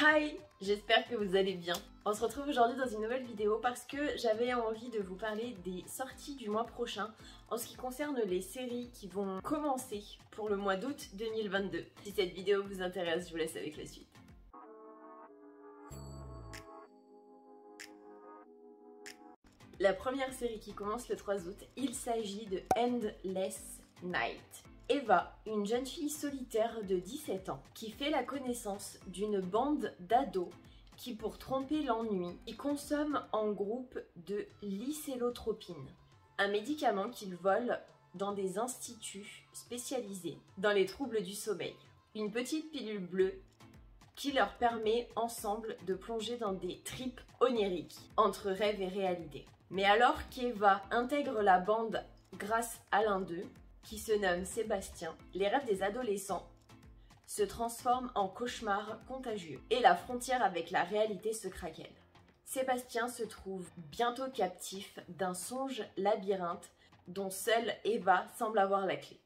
Hi, j'espère que vous allez bien. On se retrouve aujourd'hui dans une nouvelle vidéo parce que j'avais envie de vous parler des sorties du mois prochain en ce qui concerne les séries qui vont commencer pour le mois d'août 2022. Si cette vidéo vous intéresse, je vous laisse avec la suite. La première série qui commence le 3 août, il s'agit de Endless Night. Eva, une jeune fille solitaire de 17 ans, qui fait la connaissance d'une bande d'ados qui, pour tromper l'ennui, y consomment en groupe de l'icellotropine, un médicament qu'ils volent dans des instituts spécialisés dans les troubles du sommeil. Une petite pilule bleue qui leur permet ensemble de plonger dans des trips oniriques, entre rêve et réalité. Mais alors qu'Eva intègre la bande grâce à l'un d'eux, qui se nomme Sébastien, les rêves des adolescents se transforment en cauchemars contagieux et la frontière avec la réalité se craquelle. Sébastien se trouve bientôt captif d'un songe labyrinthe dont seule Eva semble avoir la clé.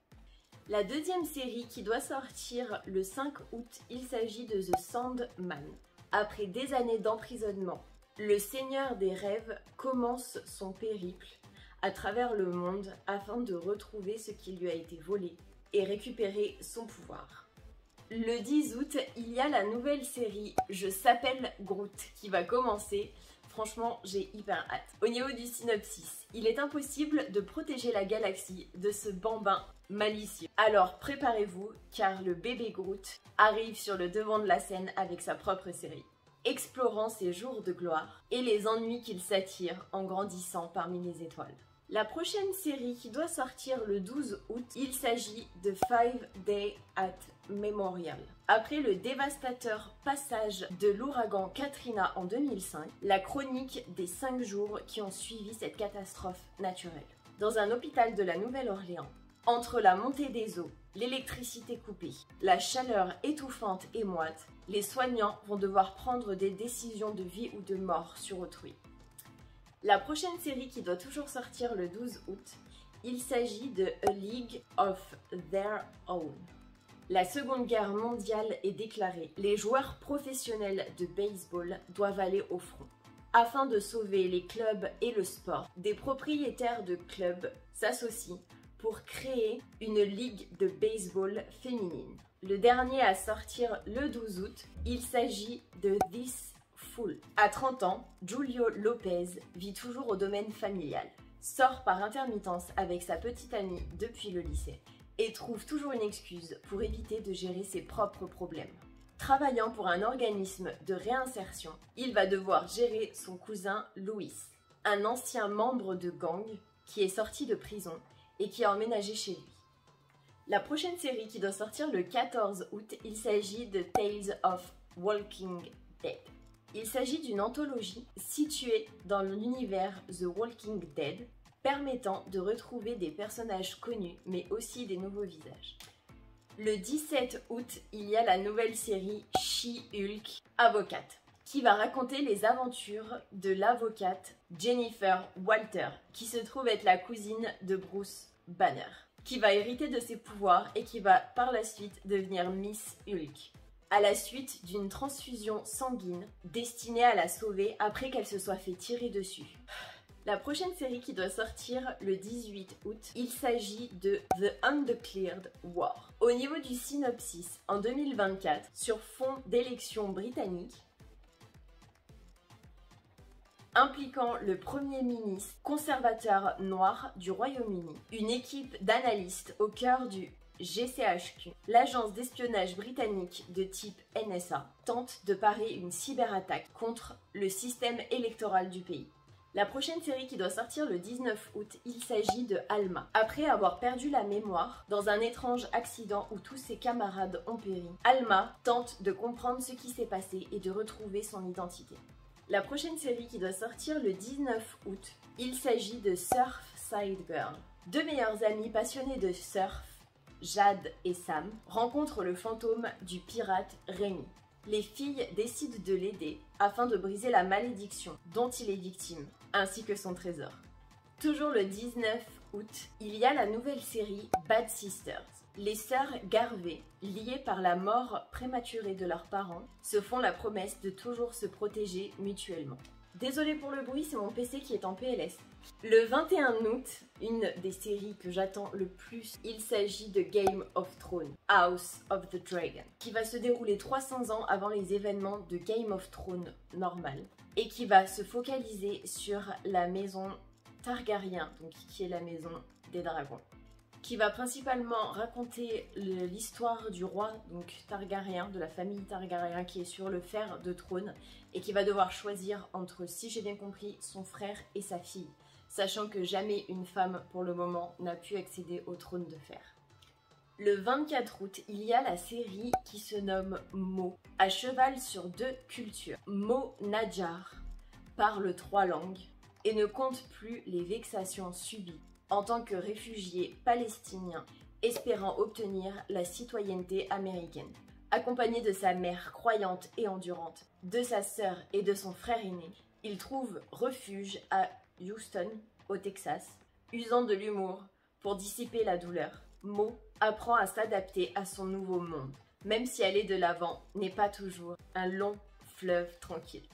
La deuxième série qui doit sortir le 5 août, il s'agit de The Sandman. Après des années d'emprisonnement, le Seigneur des rêves commence son périple à travers le monde afin de retrouver ce qui lui a été volé et récupérer son pouvoir. Le 10 août, il y a la nouvelle série Je s'appelle Groot qui va commencer. Franchement, j'ai hyper hâte. Au niveau du synopsis, il est impossible de protéger la galaxie de ce bambin malicieux. Alors préparez-vous car le bébé Groot arrive sur le devant de la scène avec sa propre série, explorant ses jours de gloire et les ennuis qu'il s'attire en grandissant parmi les étoiles. La prochaine série qui doit sortir le 12 août, il s'agit de 5 Days at Memorial. Après le dévastateur passage de l'ouragan Katrina en 2005, la chronique des 5 jours qui ont suivi cette catastrophe naturelle. Dans un hôpital de la Nouvelle-Orléans, entre la montée des eaux, l'électricité coupée, la chaleur étouffante et moite, les soignants vont devoir prendre des décisions de vie ou de mort sur autrui. La prochaine série qui doit toujours sortir le 12 août, il s'agit de A League of Their Own. La Seconde Guerre mondiale est déclarée. Les joueurs professionnels de baseball doivent aller au front. Afin de sauver les clubs et le sport, des propriétaires de clubs s'associent pour créer une ligue de baseball féminine. Le dernier à sortir le 12 août, il s'agit de This Fool. À 30 ans, Julio Lopez vit toujours au domaine familial, sort par intermittence avec sa petite amie depuis le lycée et trouve toujours une excuse pour éviter de gérer ses propres problèmes. Travaillant pour un organisme de réinsertion, il va devoir gérer son cousin Louis, un ancien membre de gang qui est sorti de prison et qui a emménagé chez lui. La prochaine série qui doit sortir le 14 août, il s'agit de Tales of Walking Dead. Il s'agit d'une anthologie située dans l'univers The Walking Dead, permettant de retrouver des personnages connus, mais aussi des nouveaux visages. Le 17 août, il y a la nouvelle série She-Hulk Avocate, qui va raconter les aventures de l'avocate Jennifer Walter, qui se trouve être la cousine de Bruce Banner, qui va hériter de ses pouvoirs et qui va par la suite devenir Miss Hulk, à la suite d'une transfusion sanguine destinée à la sauver après qu'elle se soit fait tirer dessus. La prochaine série qui doit sortir le 18 août, il s'agit de The Undeclared War. Au niveau du synopsis, en 2024, sur fond d'élections britanniques, impliquant le Premier ministre conservateur noir du Royaume-Uni, une équipe d'analystes au cœur du GCHQ, l'agence d'espionnage britannique de type NSA, tente de parer une cyberattaque contre le système électoral du pays. La prochaine série qui doit sortir le 19 août, il s'agit de Alma. Après avoir perdu la mémoire dans un étrange accident où tous ses camarades ont péri, Alma tente de comprendre ce qui s'est passé et de retrouver son identité. La prochaine série qui doit sortir le 19 août, il s'agit de Surfside Girl. Deux meilleures amies passionnées de surf, Jade et Sam, rencontrent le fantôme du pirate Rémi. Les filles décident de l'aider afin de briser la malédiction dont il est victime, ainsi que son trésor. Toujours le 19 août, il y a la nouvelle série Bad Sisters. Les sœurs Garvey, liées par la mort prématurée de leurs parents, se font la promesse de toujours se protéger mutuellement. Désolée pour le bruit, c'est mon PC qui est en PLS. Le 21 août, une des séries que j'attends le plus, il s'agit de Game of Thrones, House of the Dragon, qui va se dérouler 300 ans avant les événements de Game of Thrones normal, et qui va se focaliser sur la maison Targaryen, donc qui est la maison des dragons, qui va principalement raconter l'histoire du roi, donc Targaryen, de la famille Targaryen qui est sur le fer de trône et qui va devoir choisir entre, si j'ai bien compris, son frère et sa fille, sachant que jamais une femme pour le moment n'a pu accéder au trône de fer. Le 24 août, il y a la série qui se nomme Mo, à cheval sur 2 cultures. Mo Nadjar parle 3 langues et ne compte plus les vexations subies en tant que réfugié palestinien espérant obtenir la citoyenneté américaine. Accompagné de sa mère croyante et endurante, de sa sœur et de son frère aîné, il trouve refuge à Houston, au Texas, usant de l'humour pour dissiper la douleur. Mo apprend à s'adapter à son nouveau monde, même si aller de l'avant n'est pas toujours un long fleuve tranquille.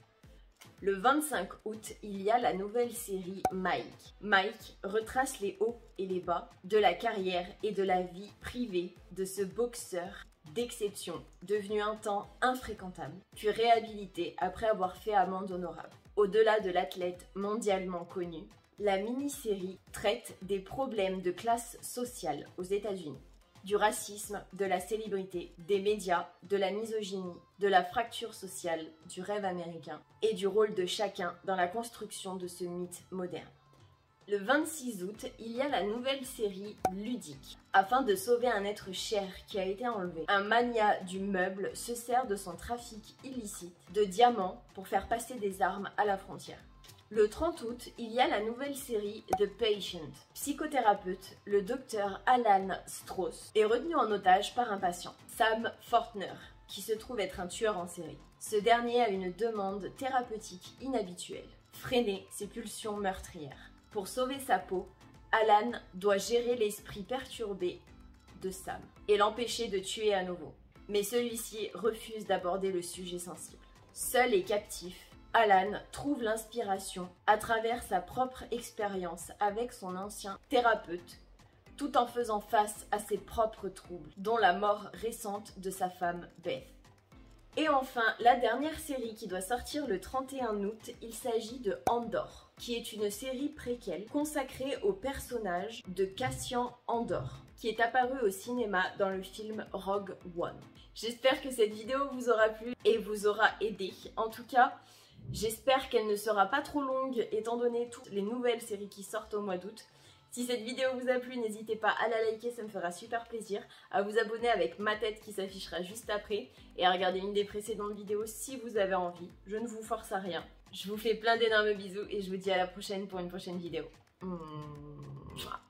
Le 25 août, il y a la nouvelle série Mike. Mike retrace les hauts et les bas de la carrière et de la vie privée de ce boxeur d'exception, devenu un temps infréquentable, puis réhabilité après avoir fait amende honorable. Au-delà de l'athlète mondialement connu, la mini-série traite des problèmes de classe sociale aux États-Unis, du racisme, de la célébrité, des médias, de la misogynie, de la fracture sociale, du rêve américain et du rôle de chacun dans la construction de ce mythe moderne. Le 26 août, il y a la nouvelle série Ludique. Afin de sauver un être cher qui a été enlevé, un magnat du meuble se sert de son trafic illicite de diamants pour faire passer des armes à la frontière. Le 30 août, il y a la nouvelle série The Patient. Psychothérapeute, le docteur Alan Strauss est retenu en otage par un patient, Sam Fortner, qui se trouve être un tueur en série. Ce dernier a une demande thérapeutique inhabituelle, freiner ses pulsions meurtrières. Pour sauver sa peau, Alan doit gérer l'esprit perturbé de Sam et l'empêcher de tuer à nouveau. Mais celui-ci refuse d'aborder le sujet sensible. Seul et captif, Alan trouve l'inspiration à travers sa propre expérience avec son ancien thérapeute, tout en faisant face à ses propres troubles, dont la mort récente de sa femme Beth. Et enfin, la dernière série qui doit sortir le 31 août, il s'agit de Andor, qui est une série préquelle consacrée au personnage de Cassian Andor, qui est apparu au cinéma dans le film Rogue One. J'espère que cette vidéo vous aura plu et vous aura aidé. En tout cas, j'espère qu'elle ne sera pas trop longue étant donné toutes les nouvelles séries qui sortent au mois d'août. Si cette vidéo vous a plu, n'hésitez pas à la liker, ça me fera super plaisir, à vous abonner avec ma tête qui s'affichera juste après et à regarder une des précédentes vidéos si vous avez envie. Je ne vous force à rien. Je vous fais plein d'énormes bisous et je vous dis à la prochaine pour une prochaine vidéo. Mouah.